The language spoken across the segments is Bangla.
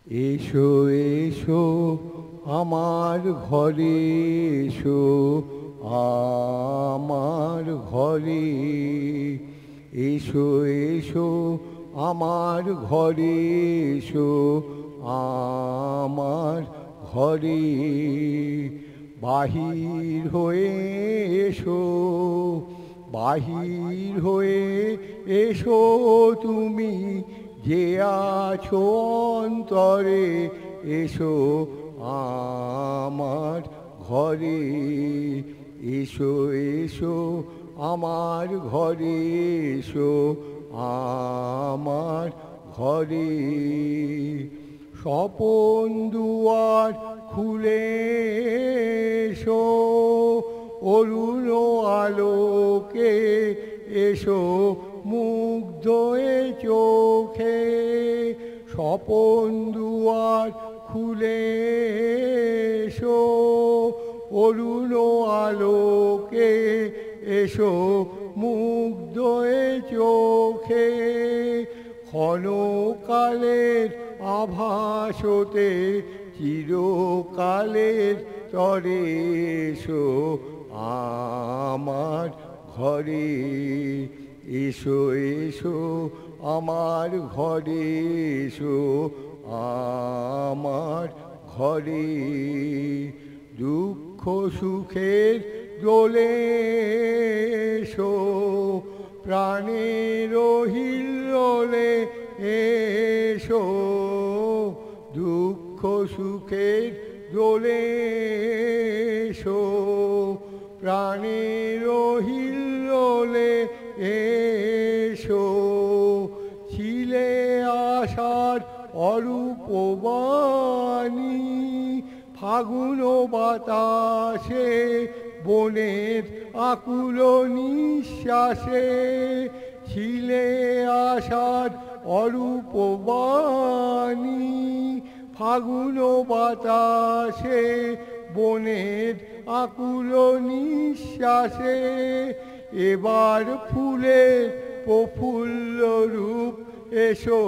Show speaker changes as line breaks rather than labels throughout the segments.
এসো এসো আমার ঘরে এসো আমার ঘরে এসো এসো আমার ঘরে এসো আমার ঘরে বাহির হয়ে এসো বাহির হয়ে এসো তুমি যে আছো অন্তরে এসো আমার ঘরে এসো এসো আমার ঘরে এসো আমার ঘরে স্বপন দুয়ার খুলে এসো অরুণ আলোকে এসো মুগ্ধ এ চোখে স্বপন দুয়ার খুলে এসো অরুণ আলোকে এসো মুগ্ধ এ চোখে ক্ষণকালের আভাসতে চিরকালের তরে এসো আমার ঘরে এসো এসো আমার ঘরে এসো আমার ঘরে দুঃখ সুখের দোলে এসো প্রাণের হিল্লোলে এসো দুঃখ সুখের দোলে এসো প্রাণের হিল্লোলে এসো ছিলে আশার অরূপ বাণী ফাগুন বাতাসে বনের আকুল নিঃশ্বাসে ছিলে আশার অরূপ বাণী ফাগুন বাতাসে বনের আকুল নিঃশ্বাসে এবার ফুলের প্রফুল্ল রূপ এসো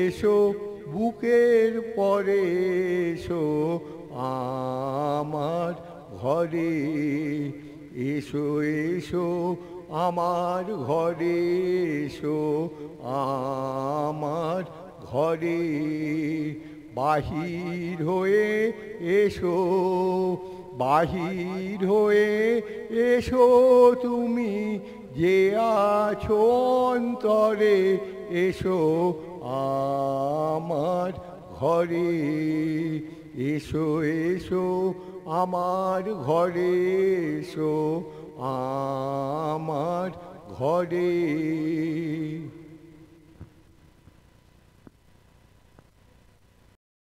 এসো বুকের পরে এসো আমার ঘরে এসো এসো আমার ঘরে এসো আমার ঘরে বাহির হয়ে এসো বাহির হয়ে এসো তুমি যে আছো অন্তরে এসো আমার ঘরে এসো এসো আমার ঘরে এসো আমার ঘরে।